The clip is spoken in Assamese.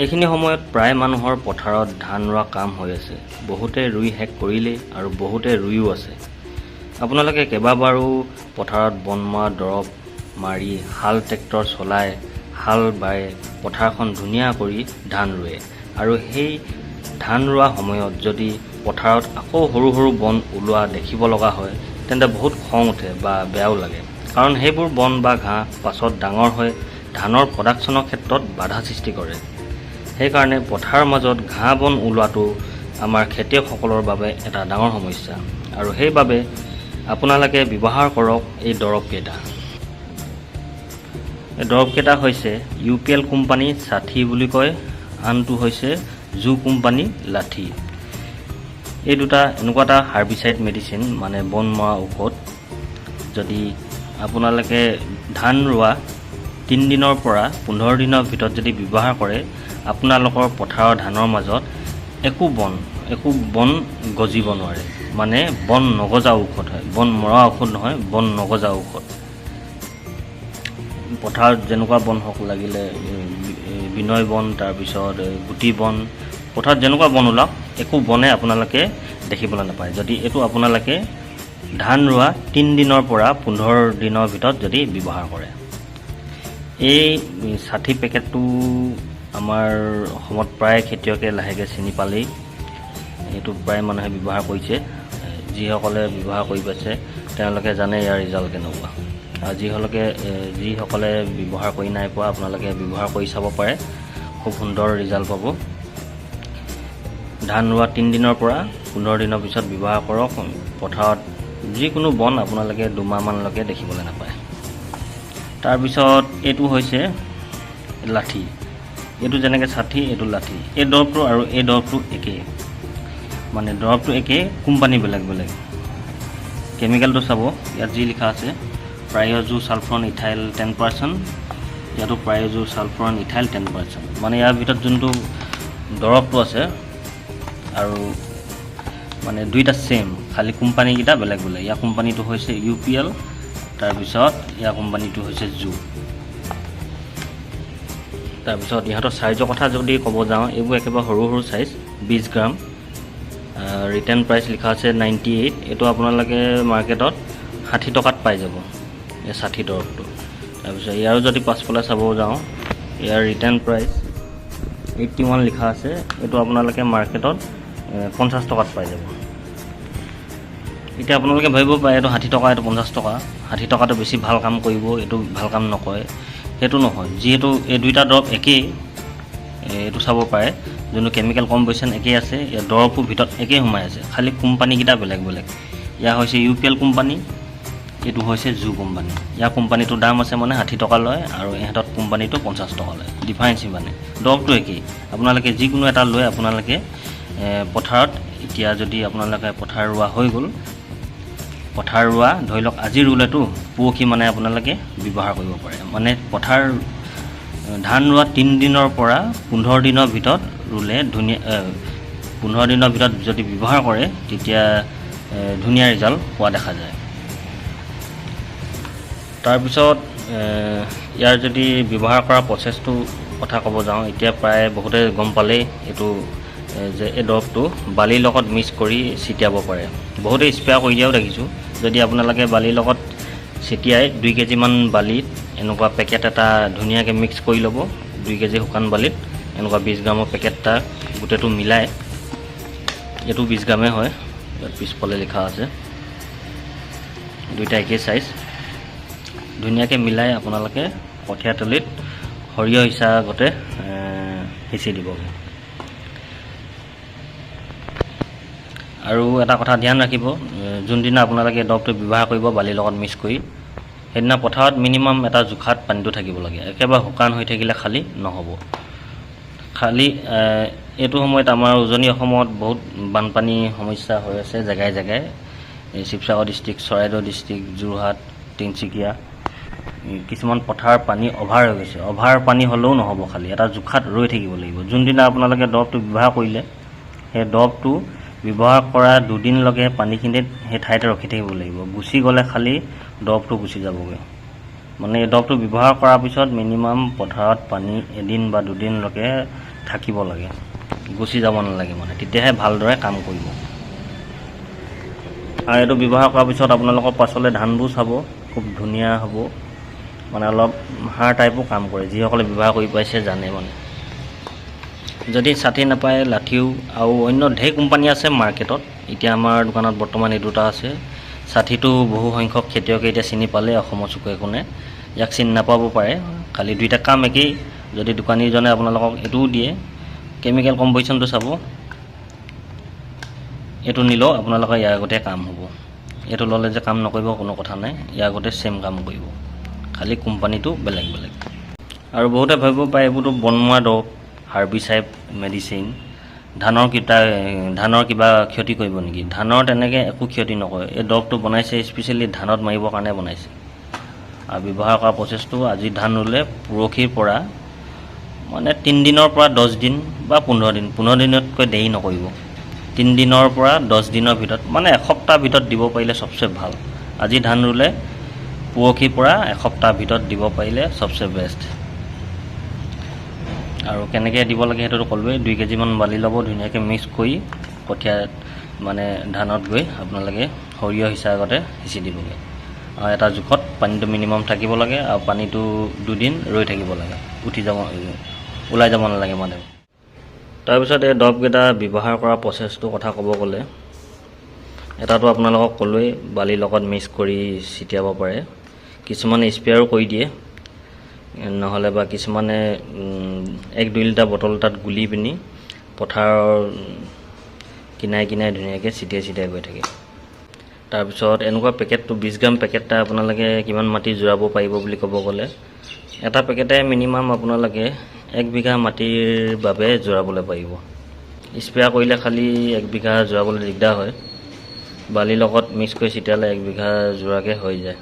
এইখিনি সময়ত প্ৰায় মানুহৰ পথাৰত ধান ৰোৱা কাম হৈ আছে। বহুতে ৰুই শেষ কৰিলে আৰু বহুতে ৰুইও আছে। আপোনালোকে কেইবাবাৰো পথাৰত বন মৰা দৰৱ মাৰি হাল ট্ৰেক্টৰ চলাই হাল বাই পথাৰখন ধুনীয়া কৰি ধান ৰুৱে আৰু সেই ধান ৰোৱা সময়ত যদি পথাৰত আকৌ সৰু সৰু বন ওলোৱা দেখিব লগা হয় তেন্তে বহুত খং উঠে বা বেয়াও লাগে, কাৰণ সেইবোৰ বন বা ঘাঁহ পাছত ডাঙৰ হৈ ধানৰ প্ৰডাকশ্যনৰ ক্ষেত্ৰত বাধা সৃষ্টি কৰে। সেইকাৰণে পথাৰৰ মাজত ঘাঁহ বন ওলোৱাটো আমাৰ খেতিয়কসকলৰ বাবে এটা ডাঙৰ সমস্যা আৰু সেইবাবে আপোনালোকে ব্যৱহাৰ কৰক এই দৰৱকেইটা। এই দৰৱকেইটা হৈছে UPL কোম্পানী 60 বুলি কয়, আনটো হৈছে জু কোম্পানী লাঠি। এই দুটা এনেকুৱা এটা হাৰ্বিচাইড মেডিচিন, মানে বন মৰা ঔষধ। যদি আপোনালোকে ধান ৰোৱা 3 দিনৰ পৰা 15 দিনৰ ভিতৰত যদি ব্যৱহাৰ কৰে, আপোনালোকৰ পথাৰৰ ধানৰ মাজত একো বন গজিব নোৱাৰে। মানে বন নগজা ঔষধ হয়, বন মৰা ঔষধ নহয়, বন নগজা ঔষধ। পথাৰত যেনেকুৱা বন হওক, লাগিলে বিনয় বন, তাৰপিছত গুটি বন, পথাৰত যেনেকুৱা বন ওলাওক একো বনে আপোনালোকে দেখিবলৈ নাপায় যদি এইটো আপোনালোকে ধান ৰোৱা 3 দিনৰ পৰা 15 দিনৰ ভিতৰত যদি ব্যৱহাৰ কৰে। এই 60 পেকেটটো আমাৰ অসমত প্ৰায় খেতিয়কে লাহেকৈ চিনি পালেই। এইটো প্ৰায় মানুহে ব্যৱহাৰ কৰিছে। যিসকলে ব্যৱহাৰ কৰি পাইছে তেওঁলোকে জানে ইয়াৰ ৰিজাল্ট কেনেকুৱা, আৰু যিসকলে ব্যৱহাৰ কৰি নাই পোৱা আপোনালোকে ব্যৱহাৰ কৰি চাব পাৰে, খুব সুন্দৰ ৰিজাল্ট পাব। ধান ৰোৱা 3 দিনৰ পৰা 15 দিনৰ পিছত ব্যৱহাৰ কৰক। পথাৰত যিকোনো বন আপোনালোকে 2 মাহমানলৈকে দেখিবলৈ নাপায়। তাৰপিছত এইটো হৈছে লাঠি। এইটো যেনেকৈ 60, এইটো লাঠি। এই দৰৱটো আৰু এই দৰৱটো একেই, মানে দৰৱটো একেই, কোম্পানী বেলেগ বেলেগ। কেমিকেলটো চাব, ইয়াত যি লিখা আছে প্ৰায়জু ছালফ্ৰন ইথাইল 10%, ইয়াতো প্ৰায়জু ছালফ্ৰন ইথাইল 10%। মানে ইয়াৰ ভিতৰত যোনটো দৰৱটো আছে আৰু মানে দুইটা ছেম, খালি কোম্পানীকেইটা বেলেগ বেলেগ। ইয়াৰ কোম্পানীটো হৈছে UPL, তাৰপিছত ইয়াৰ কোম্পানীটো হৈছে জু। তাৰপিছত ইহঁতৰ চাইজৰ কথা যদি ক'ব যাওঁ, এইবোৰ একেবাৰে সৰু সৰু চাইজ, 20 গ্ৰাম। ৰিটাৰ্ণ প্ৰাইচ লিখা আছে 98। এইটো আপোনালোকে মাৰ্কেটত 60 টকাত পাই যাব, এই 60 দৰৱটো। তাৰপিছত ইয়াৰো যদি পাছফালে চাব যাওঁ, ইয়াৰ ৰিটাৰ্ণ প্ৰাইচ 81 লিখা আছে। এইটো আপোনালোকে মাৰ্কেটত 50 টকাত পাই যাব। এতিয়া আপোনালোকে ভাবিব পাৰে এইটো 60 টকা, এইটো 50 টকা, 60 টকাটো বেছি ভাল কাম কৰিব, এইটো ভাল কাম নকৰে। সেইটো নহয়, যিহেতু এই দুইটা দৰৱ একেই। এইটো চাব পাৰে যোনটো কেমিকেল কম্পজিশ্যন একেই আছে, ইয়াৰ দৰৱটোৰ ভিতৰত একেই সোমাই আছে, খালি কোম্পানীকেইটা বেলেগ বেলেগ। ইয়াৰ হৈছে UPL কোম্পানী, এইটো হৈছে জু কোম্পানী। ইয়াৰ কোম্পানীটোৰ দাম আছে মানে 60 টকা লয়, আৰু ইহঁতৰ কোম্পানীটো 50 টকা লয়। ডিফাৰেঞ্চ মানে দৰৱটো একেই। আপোনালোকে যিকোনো এটা লৈ আপোনালোকে পথাৰত, এতিয়া যদি আপোনালোকে পথাৰ ৰোৱা হৈ গ'ল, পথাৰ ৰোৱা ধৰি লওক আজি ৰুলেতো পৰহি মানে আপোনালোকে ব্যৱহাৰ কৰিব পাৰে। মানে ধান ৰোৱা 3 দিনৰ পৰা 15 দিনৰ ভিতৰত ৰুলে ধুনীয়া, 15 দিনৰ ভিতৰত যদি ব্যৱহাৰ কৰে তেতিয়া ধুনীয়া ৰিজাল্ট পোৱা দেখা যায়। তাৰপিছত ইয়াৰ যদি ব্যৱহাৰ কৰা প্ৰচেছটো কথা ক'ব যাওঁ, এতিয়া প্ৰায় বহুতে গম পালেই এইটো যে এই দৰৱটো বালিৰ লগত মিক্স কৰি ছিটিয়াব পাৰে। বহুতে স্প্ৰে কৰি দিয়াও দেখিছোঁ। যদি আপোনালোকে বালিৰ লগত ছিটিয়াই 2 কেজিমান বালিত এনেকুৱা পেকেট এটা ধুনীয়াকৈ মিক্স কৰি ল'ব, 2 কেজি শুকান বালিত এনেকুৱা 20 গ্ৰামৰ পেকেট এটা গোটেইটো মিলাই, এইটো 20 গ্ৰামেই হয়, ইয়াত পিছফালে লিখা আছে, দুইটা একেই চাইজ। ধুনীয়াকৈ মিলাই আপোনালোকে কঠীয়াতলিত সৰিয়হ হিচাপতে সিঁচি দিবগৈ। আৰু এটা কথা ধ্যান ৰাখিব, যোনদিনা আপোনালোকে দৰৱটো ব্যৱহাৰ কৰিব বালিৰ লগত মিক্স কৰি, সেইদিনা পথাৰত মিনিমাম এটা জোখাত পানীটো থাকিব লাগে। একেবাৰে শুকান হৈ থাকিলে খালী নহ'ব। খালী এইটো সময়ত আমাৰ উজনি অসমত বহুত বানপানী সমস্যা হৈ আছে জেগাই জেগাই। শিৱসাগৰ ডিষ্ট্ৰিক্ট, চৰাইদেউ ডিষ্ট্ৰিক্ট, যোৰহাট, তিনিচুকীয়া, কিছুমান পথাৰ পানী অভাৰ হৈ গৈছে। অভাৰ পানী হ'লেও নহ'ব, খালী এটা জোখাত ৰৈ থাকিব লাগিব। যোনদিনা আপোনালোকে দৰৱটো ব্যৱহাৰ কৰিলে, সেই দৰৱটো ব্যৱহাৰ কৰা 2 দিনলৈকে পানীখিনিত সেই ঠাইতে ৰখি থাকিব লাগিব। গুচি গ'লে খালী দৰৱটো গুচি যাবগৈ। মানে এই দৰৱটো ব্যৱহাৰ কৰাৰ পিছত মিনিমাম পথাৰত পানী 1 দিন বা 2 দিনলৈকে থাকিব লাগে, গুচি যাব নালাগে মানে, তেতিয়াহে ভালদৰে কাম কৰিব। আৰু এইটো ব্যৱহাৰ কৰাৰ পিছত আপোনালোকৰ পাছলৈ ধানবোৰ চাব খুব ধুনীয়া হ'ব, মানে অলপ সাৰ টাইপো কাম কৰে, যিসকলে ব্যৱহাৰ কৰি পাইছে জানে মানে। যদি ছাতি নাপায় লাঠিও আৰু অন্য ঢেৰ কোম্পানী আছে মাৰ্কেটত, এতিয়া আমাৰ দোকানত বৰ্তমান এই দুটা আছে। ছাতিটো বহু সংখ্যক খেতিয়কে এতিয়া চিনি পালে অসমৰ চুকে কোণে, ইয়াক চিনি নাপাব পাৰে, খালি দুইটা কাম একেই। যদি দোকানীজনে আপোনালোকক এইটোও দিয়ে, কেমিকেল কম্পজিশ্যনটো চাব, এইটো নিলেও আপোনালোকৰ ইয়াৰ আগতে কাম হ'ব। এইটো ল'লে যে কাম নকৰিব কোনো কথা নাই, ইয়াৰ আগতে ছেম কাম কৰিব, খালি কোম্পানীটো বেলেগ বেলেগ। আৰু বহুতে ভাবিব পাৰে এইবোৰতো বনমৰা দৰৱ, হাৰ্বিচাইড মেডিচিন, ধানৰ কিবা ক্ষতি কৰিব নেকি? ধানৰ তেনেকৈ একো ক্ষতি নকৰে। এই দৰৱটো বনাইছে স্পেচিয়েলি ধানত মাৰিবৰ কাৰণে বনাইছে। আৰু ব্যৱহাৰ কৰা প্ৰচেছটো আজি ধান ৰুলে পৰহিৰ পৰা মানে 3 দিনৰ পৰা 10 দিন বা 15 দিন, 15 দিনতকৈ দেৰি নকৰিব। 3 দিনৰ পৰা 10 দিনৰ ভিতৰত, মানে এসপ্তাহৰ ভিতৰত দিব পাৰিলে চবচে ভাল। আজি ধান ৰুলে পৰহিৰ পৰা এসপ্তাহৰ ভিতৰত দিব পাৰিলে চবচে বেষ্ট। আৰু কেনেকৈ দিব লাগে সেইটোতো ক'লোৱেই। 2 কেজিমান বালি ল'ব, ধুনীয়াকৈ মিক্স কৰি কঠীয়া মানে ধানত গৈ আপোনালোকে সৰিয়হ সিঁচাৰ আগতে সিঁচি দিবগৈ। আৰু এটা জোখত পানীটো মিনিমাম থাকিব লাগে, আৰু পানীটো 2 দিন ৰৈ থাকিব লাগে, ওলাই যাব নালাগে মানে। তাৰপিছত এই দৰৱকেইটা ব্যৱহাৰ কৰা প্ৰচেছটোৰ কথা ক'ব গ'লে, এটাটো আপোনালোকক ক'লোৱেই বালিৰ লগত মিক্স কৰি ছিটিয়াব পাৰে, কিছুমানে স্প্ৰেয়াৰো কৰি দিয়ে, নহ'লে বা কিছুমানে 1-2 লিটাৰ বটল এটাত গুলি পিনি পথাৰৰ কিনাৰে কিনাৰে ধুনীয়াকৈ ছিটিয়াই গৈ থাকে। তাৰপিছত এনেকুৱা পেকেটটো 20 গ্ৰাম পেকেট এটা আপোনালোকে কিমান মাটি জোৰাব পাৰিব বুলি ক'ব গ'লে, এটা পেকেটে মিনিমাম আপোনালোকে 1 বিঘা মাটিৰ বাবে জোৰাবলৈ পাৰিব। স্প্ৰে কৰিলে খালি 1 বিঘা জোৰাবলৈ দিগদাৰ হয়, বালিৰ লগত মিক্স কৰি ছিটিয়ালে 1 বিঘা জোৰাকৈ হৈ যায়।